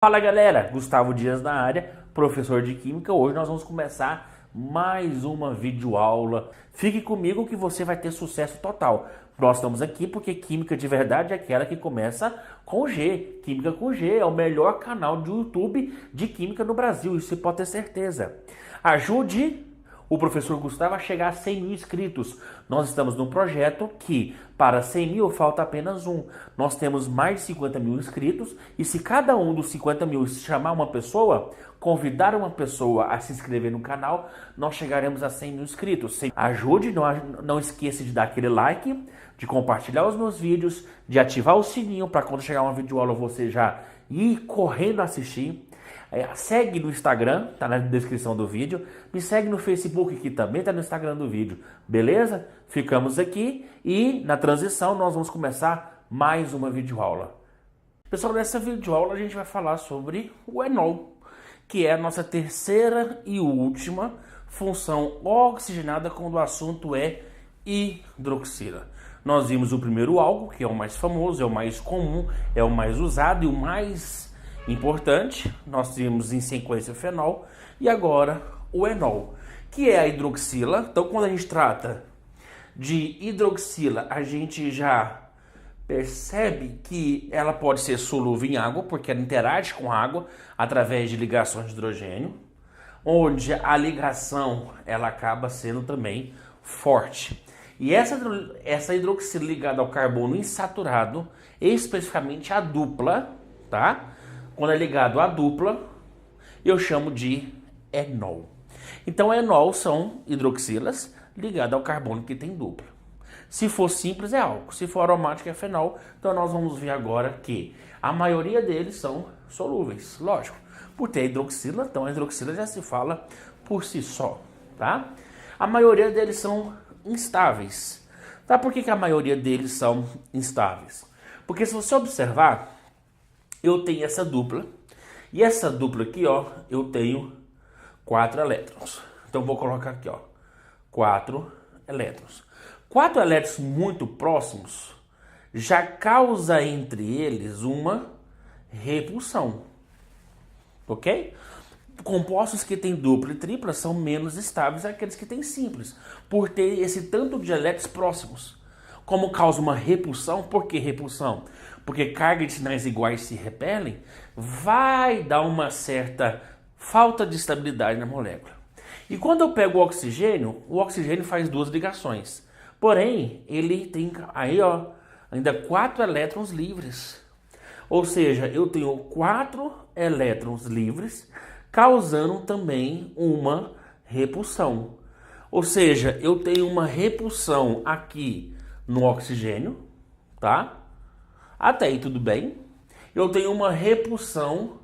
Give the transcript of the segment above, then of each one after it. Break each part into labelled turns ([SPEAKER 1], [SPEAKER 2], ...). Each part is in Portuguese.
[SPEAKER 1] Fala galera, Gustavo Dias na área, professor de Química. Hoje nós vamos começar mais uma videoaula. Fique comigo que você vai ter sucesso total. Nós estamos aqui porque Química de Verdade é aquela que começa com G. Química com G é o melhor canal do YouTube de Química no Brasil, isso você pode ter certeza. Ajude o professor Gustavo a chegar a 100 mil inscritos. Nós estamos num projeto que para 100 mil falta apenas um. Nós temos mais de 50 mil inscritos e se cada um dos 50 mil chamar uma pessoa, convidar uma pessoa a se inscrever no canal, nós chegaremos a 100 mil inscritos. Ajude, não esqueça de dar aquele like, de compartilhar os meus vídeos, de ativar o sininho para quando chegar uma videoaula você já ir correndo assistir. Segue no Instagram, tá na descrição do vídeo. Me segue no Facebook, que também tá no Instagram do vídeo. Beleza? Ficamos aqui e na transição nós vamos começar mais uma videoaula. Pessoal, nessa videoaula a gente vai falar sobre o enol, que é a nossa terceira e última função oxigenada quando o assunto é hidroxila. Nós vimos o primeiro álcool, que é o mais famoso, é o mais comum, é o mais usado e o mais importante. Nós temos em sequência o fenol e agora o enol, que é a hidroxila. Então, quando a gente trata de hidroxila, a gente já percebe que ela pode ser solúvel em água, porque ela interage com água através de ligações de hidrogênio, onde a ligação ela acaba sendo também forte. E essa hidroxila ligada ao carbono insaturado, especificamente a dupla, tá? Quando é ligado à dupla, eu chamo de enol. Então, enol são hidroxilas ligadas ao carbono que tem dupla. Se for simples, é álcool. Se for aromático, é fenol. Então, nós vamos ver agora que a maioria deles são solúveis. Lógico, por ter hidroxila, então a hidroxila já se fala por si só, tá? A maioria deles são instáveis. Tá? Por que a maioria deles são instáveis? Porque se você observar, eu tenho essa dupla, e essa dupla aqui, ó, eu tenho 4 elétrons. Então, vou colocar aqui, ó, 4 elétrons. 4 elétrons muito próximos já causa entre eles uma repulsão, ok? Compostos que têm dupla e tripla são menos estáveis que aqueles que têm simples, por ter esse tanto de elétrons próximos. Como causa uma repulsão, por que repulsão? Porque carga de sinais iguais se repelem, vai dar uma certa falta de estabilidade na molécula. E quando eu pego o oxigênio faz 2 ligações. Porém, ele tem aí, ó, ainda 4 elétrons livres. Ou seja, eu tenho 4 elétrons livres, causando também uma repulsão. Ou seja, eu tenho uma repulsão aqui no oxigênio, tá? Até aí tudo bem. Eu tenho uma repulsão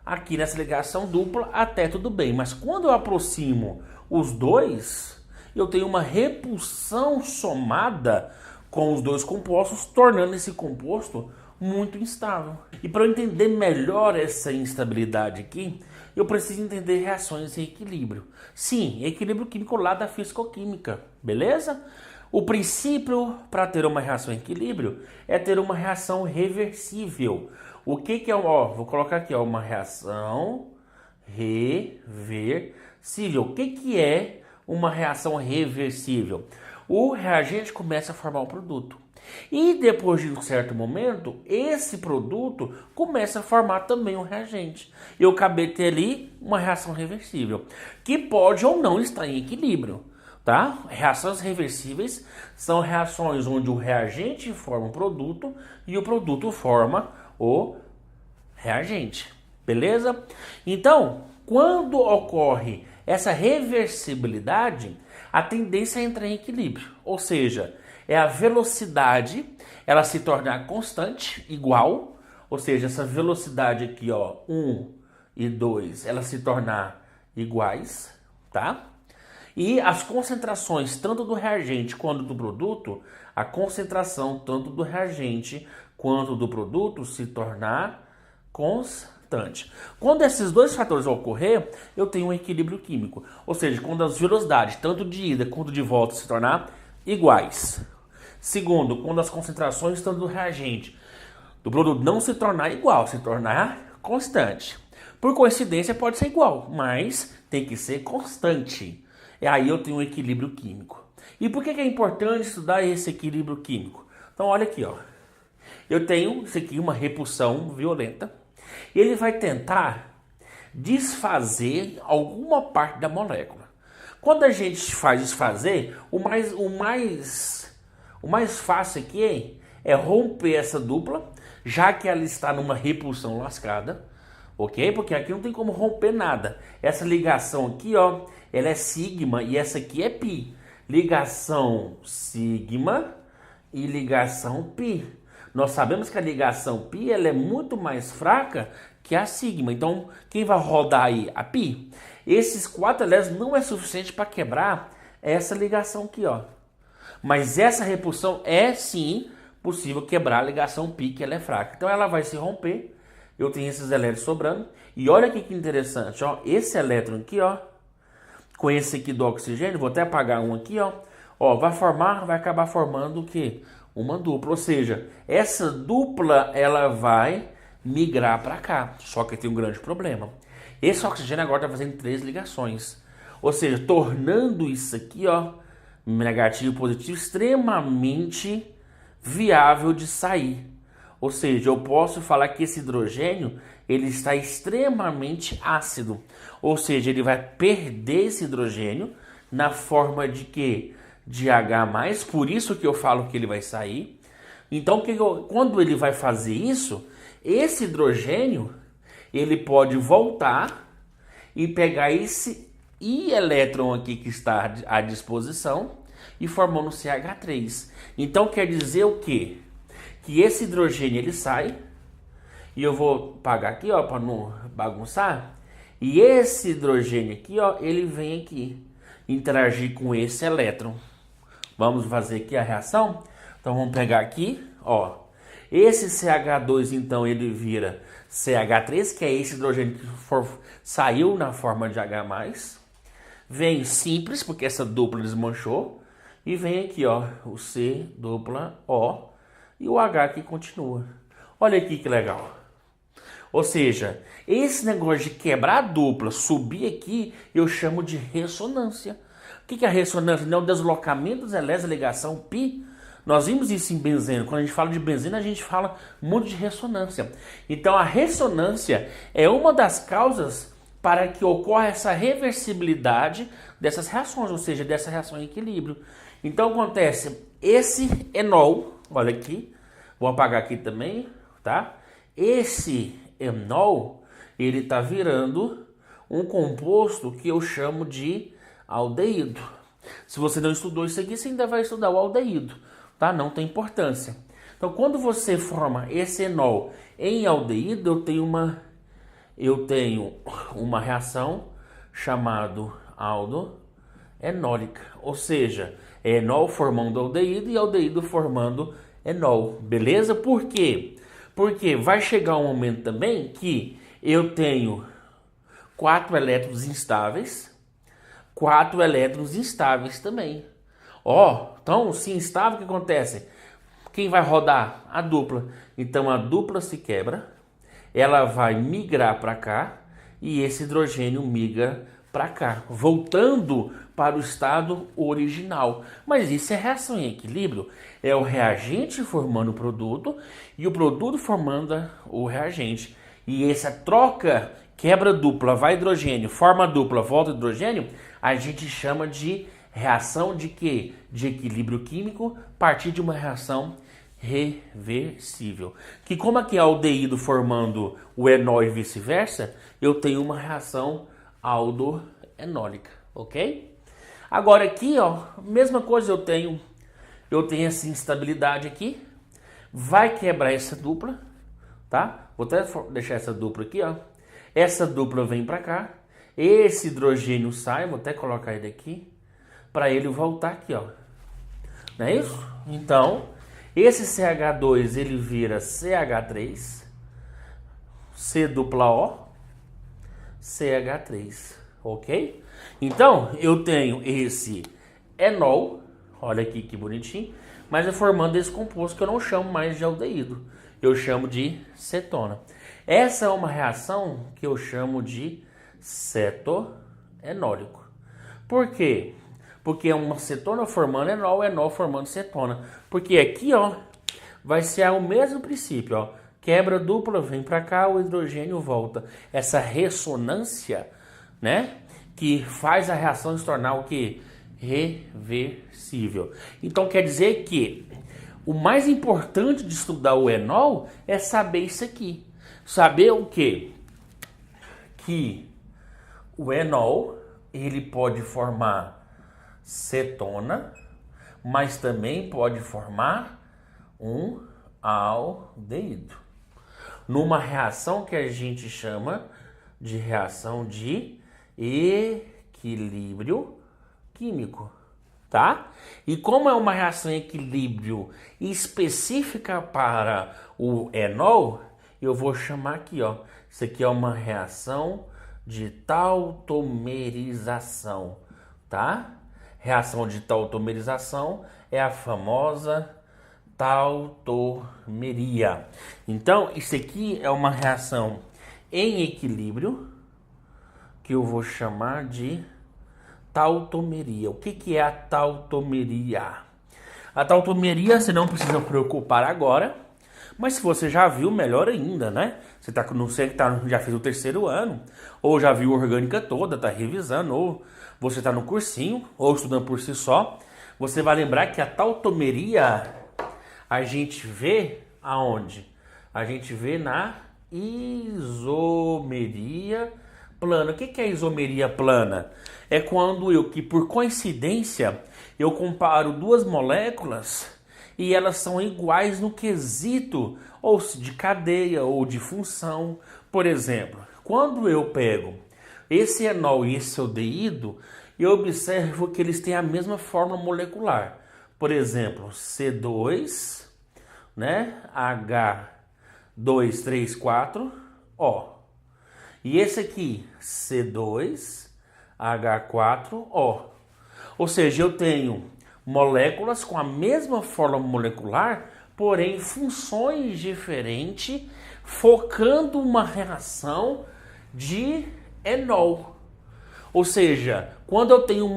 [SPEAKER 1] aqui nessa ligação dupla, até tudo bem. Mas quando eu aproximo os dois, eu tenho uma repulsão somada com os dois compostos, tornando esse composto muito instável. E para eu entender melhor essa instabilidade aqui, eu preciso entender reações em equilíbrio. Sim, equilíbrio químico lá da fisicoquímica, beleza? O princípio para ter uma reação em equilíbrio é ter uma reação reversível. O que é, vou colocar aqui, ó, uma reação reversível. O que é uma reação reversível? O reagente começa a formar um produto. E depois de um certo momento, esse produto começa a formar também um reagente. Eu acabei de ter ali uma reação reversível, que pode ou não estar em equilíbrio. Tá? Reações reversíveis são reações onde o reagente forma o produto e o produto forma o reagente, beleza? Então, quando ocorre essa reversibilidade, a tendência é entrar em equilíbrio, ou seja, é a velocidade, ela se tornar constante, igual, ou seja, essa velocidade aqui, ó, 1 e 2, ela se tornar iguais, tá? E as concentrações, tanto do reagente quanto do produto, a concentração tanto do reagente quanto do produto se tornar constante. Quando esses dois fatores ocorrer, eu tenho um equilíbrio químico. Ou seja, quando as velocidades, tanto de ida quanto de volta, se tornar iguais. Segundo, quando as concentrações, tanto do reagente do produto, não se tornar igual, se tornar constante. Por coincidência pode ser igual, mas tem que ser constante. E aí eu tenho um equilíbrio químico. E por que é importante estudar esse equilíbrio químico? Então olha aqui, ó. Eu tenho isso aqui, uma repulsão violenta. Ele vai tentar desfazer alguma parte da molécula. Quando a gente faz desfazer, o mais fácil aqui é romper essa dupla, já que ela está numa repulsão lascada, ok? Porque aqui não tem como romper nada. Essa ligação aqui, ó, ela é sigma e essa aqui é pi. Ligação sigma e ligação pi. Nós sabemos que a ligação pi ela é muito mais fraca que a sigma. Então, quem vai rodar aí? A pi. Esses 4 elétrons não é suficiente para quebrar essa ligação aqui, ó. Mas essa repulsão é sim possível quebrar a ligação pi, que ela é fraca. Então ela vai se romper. Eu tenho esses elétrons sobrando. E olha aqui que interessante, ó. Esse elétron aqui, ó, com esse aqui do oxigênio, vou até apagar um aqui, ó. Ó, vai acabar formando o quê? Uma dupla. Ou seja, essa dupla ela vai migrar para cá. Só que tem um grande problema. Esse oxigênio agora está fazendo 3 ligações. Ou seja, tornando isso aqui, ó, negativo e positivo, extremamente viável de sair. Ou seja, eu posso falar que esse hidrogênio ele está extremamente ácido. Ou seja, ele vai perder esse hidrogênio na forma de quê? De H+, por isso que eu falo que ele vai sair. Então, quando ele vai fazer isso, esse hidrogênio ele pode voltar e pegar esse elétron aqui que está à disposição e formando um CH3. Então quer dizer o quê? Que esse hidrogênio ele sai, e eu vou apagar aqui, ó, para não bagunçar, e esse hidrogênio aqui, ó, ele vem aqui interagir com esse elétron. Vamos fazer aqui a reação. Então vamos pegar aqui, ó, esse CH2 então ele vira CH3, que é esse hidrogênio que saiu na forma de H+. Vem simples, porque essa dupla desmanchou. E vem aqui, ó, o C dupla O e o H que continua. Olha aqui que legal. Ou seja, esse negócio de quebrar a dupla, subir aqui, eu chamo de ressonância. O que é a ressonância? Não é o deslocamento dos elétrons, a ligação π. Nós vimos isso em benzeno. Quando a gente fala de benzeno, a gente fala muito de ressonância. Então, a ressonância é uma das causas para que ocorra essa reversibilidade dessas reações, ou seja, dessa reação em equilíbrio. Então, acontece esse enol, olha aqui, vou apagar aqui também, tá? Esse enol, ele está virando um composto que eu chamo de aldeído. Se você não estudou isso aqui, você ainda vai estudar o aldeído. Tá? Não tem importância. Então, quando você forma esse enol em aldeído, eu tenho uma reação chamada aldoenólica. Ou seja, é enol formando aldeído e aldeído formando enol. Beleza? Por quê? Porque vai chegar um momento também que eu tenho 4 elétrons instáveis, 4 elétrons instáveis também. Ó, então, se instável, o que acontece? Quem vai rodar? A dupla. Então, a dupla se quebra, ela vai migrar para cá e esse hidrogênio migra para cá, voltando para o estado original. Mas isso é reação em equilíbrio. É o reagente formando o produto e o produto formando o reagente. E essa troca, quebra dupla, vai hidrogênio, forma dupla, volta hidrogênio, a gente chama de reação de quê? De equilíbrio químico a partir de uma reação reversível. Que como aqui é aldeído formando o enol e vice-versa, eu tenho uma reação aldoenólica, ok? Agora aqui, ó, mesma coisa eu tenho essa instabilidade aqui, vai quebrar essa dupla, tá? Vou até deixar essa dupla aqui, ó. Essa dupla vem para cá, esse hidrogênio sai, vou até colocar ele aqui, para ele voltar aqui, ó. Não é isso? Então, esse CH2 ele vira CH3, C dupla O, CH3, ok? Então, eu tenho esse enol, olha aqui que bonitinho, mas é formando esse composto que eu não chamo mais de aldeído. eu chamo de cetona. Essa é uma reação que eu chamo de cetoenólico. Por quê? Porque é uma cetona formando enol, enol formando cetona. Porque aqui, ó, vai ser o mesmo princípio, ó. Quebra dupla, vem para cá, o hidrogênio volta. Essa ressonância, né, que faz a reação se tornar o quê? Reversível. Então quer dizer que o mais importante de estudar o enol é saber isso aqui. Saber o quê? Que o enol, ele pode formar cetona, mas também pode formar um aldeído. Numa reação que a gente chama de reação de equilíbrio químico, tá? E como é uma reação em equilíbrio específica para o enol, eu vou chamar aqui, ó, isso aqui é uma reação de tautomerização, tá? Reação de tautomerização é a famosa tautomeria. Então, isso aqui é uma reação em equilíbrio que eu vou chamar de tautomeria. O que é a tautomeria? A tautomeria você não precisa preocupar agora, mas se você já viu, melhor ainda, né? Você tá, não sei, já fez o terceiro ano, ou já viu a orgânica toda, tá revisando, ou você tá no cursinho, ou estudando por si só, você vai lembrar que a tautomeria a gente vê aonde? A gente vê na isomeria plana. O que é isomeria plana? É quando que por coincidência, eu comparo duas moléculas e elas são iguais no quesito ou de cadeia ou de função. Por exemplo, quando eu pego esse enol e esse aldeído, eu observo que eles têm a mesma forma molecular. Por exemplo, C2, né? H234O. E esse aqui, C2H4O. Ou seja, eu tenho moléculas com a mesma forma molecular, porém funções diferentes, focando uma reação de enol. Ou seja, quando eu tenho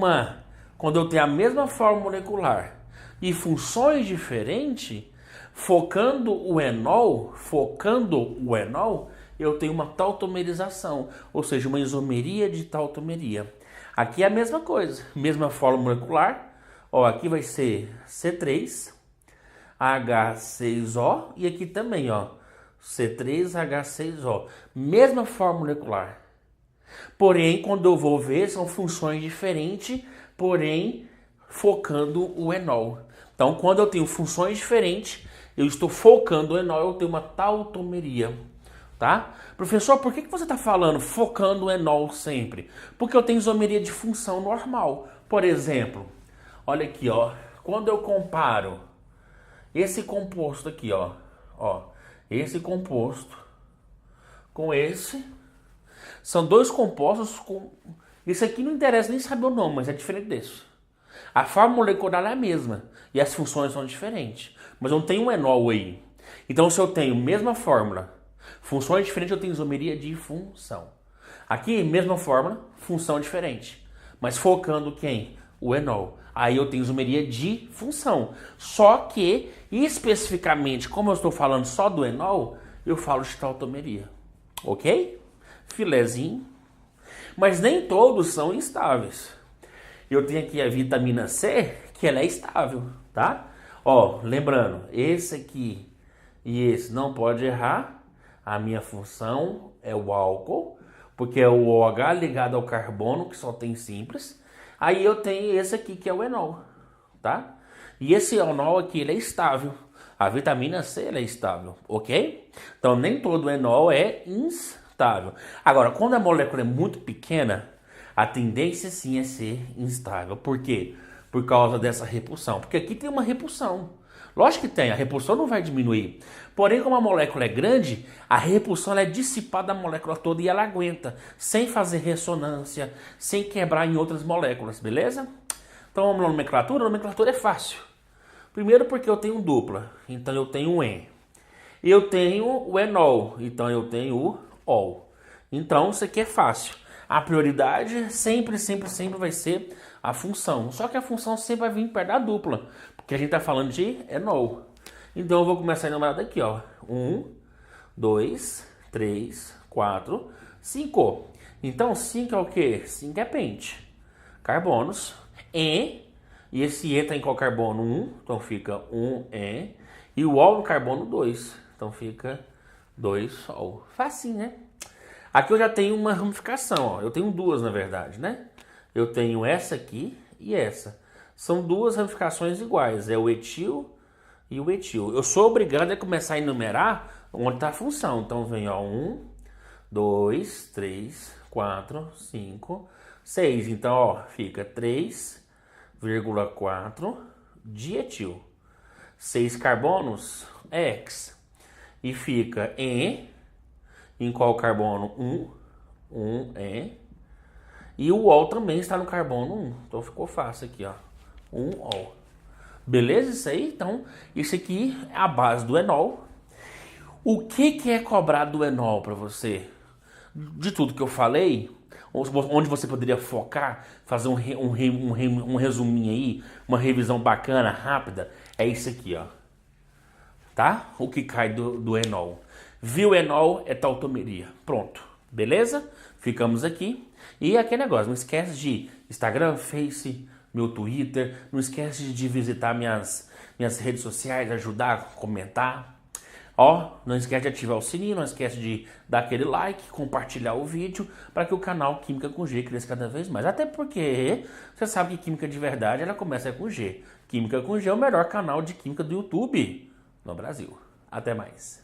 [SPEAKER 1] a mesma forma molecular e funções diferentes, focando o enol, eu tenho uma tautomerização, ou seja, uma isomeria de tautomeria. Aqui é a mesma coisa, mesma forma molecular. Ó, aqui vai ser C3H6O e aqui também, ó, C3H6O. Mesma forma molecular. Porém, quando eu vou ver, são funções diferentes, porém focando o enol. Então, quando eu tenho funções diferentes, eu estou focando o enol, eu tenho uma tautomeria, tá? Professor, por que você está falando focando o enol sempre? Porque eu tenho isomeria de função normal. Por exemplo, olha aqui, ó, quando eu comparo esse composto aqui, ó, esse composto com esse, são dois compostos com... Isso aqui não interessa nem saber o nome, mas é diferente desse. A forma molecular é a mesma e as funções são diferentes, mas eu não tenho um enol aí. Então, se eu tenho mesma fórmula, funções diferentes, eu tenho isomeria de função. Aqui, mesma fórmula, função diferente, mas focando quem? O enol. Aí eu tenho isomeria de função. Só que, especificamente, como eu estou falando só do enol, eu falo de tautomeria. Ok? Filezinho. Mas nem todos são instáveis. Eu tenho aqui a vitamina C, que ela é estável, tá? Ó, lembrando, esse aqui e esse não pode errar. A minha função é o álcool, porque é o OH ligado ao carbono, que só tem simples. Aí eu tenho esse aqui, que é o enol, tá? E esse enol aqui, ele é estável. A vitamina C, ela é estável, ok? Então, nem todo enol é instável. Agora, quando a molécula é muito pequena, a tendência sim é ser instável. Por quê? Por causa dessa repulsão. Porque aqui tem uma repulsão. Lógico que tem, a repulsão não vai diminuir. Porém, como a molécula é grande, a repulsão é dissipada da molécula toda e ela aguenta, sem fazer ressonância, sem quebrar em outras moléculas, beleza? Então, vamos na nomenclatura. A nomenclatura é fácil. Primeiro porque eu tenho dupla, então eu tenho um N. Eu tenho o enol, então eu tenho o ol. Então isso aqui é fácil. A prioridade sempre vai ser a função. Só que a função sempre vai vir perto da dupla, porque a gente está falando de enol. Então eu vou começar a enumerar daqui, ó. 1, 2, 3, 4, 5. Então 5 é o quê? 5 é pente. Carbonos. E esse E está em qual carbono? 1. Então fica 1E. E o ol no carbono 2. Então fica 2ol. Facinho, né? Aqui eu já tenho uma ramificação, ó. Eu tenho duas, na verdade, né? Eu tenho essa aqui e essa. São duas ramificações iguais. É o etil e o etil. Eu sou obrigado a começar a enumerar onde está a função. Então vem, ó, 1, 2, 3, 4, 5, 6. Então, ó, fica 3,4 dietil. 6 carbonos, X. E fica em qual carbono? 1E. E o ol também está no carbono 1. Então ficou fácil aqui, ó. 1ol. Beleza isso aí? Então, isso aqui é a base do enol. O que é cobrado do enol para você? De tudo que eu falei, onde você poderia focar, fazer um resuminho aí, uma revisão bacana, rápida, é isso aqui, ó. Tá? O que cai do enol. Viu enol é tautomeria. Pronto. Beleza? Ficamos aqui. E aquele negócio, não esquece de Instagram, Face, meu Twitter. Não esquece de visitar minhas redes sociais, ajudar, comentar. Ó, não esquece de ativar o sininho, não esquece de dar aquele like, compartilhar o vídeo para que o canal Química com G cresça cada vez mais. Até porque você sabe que Química de verdade ela começa com G. Química com G é o melhor canal de Química do YouTube no Brasil. Até mais.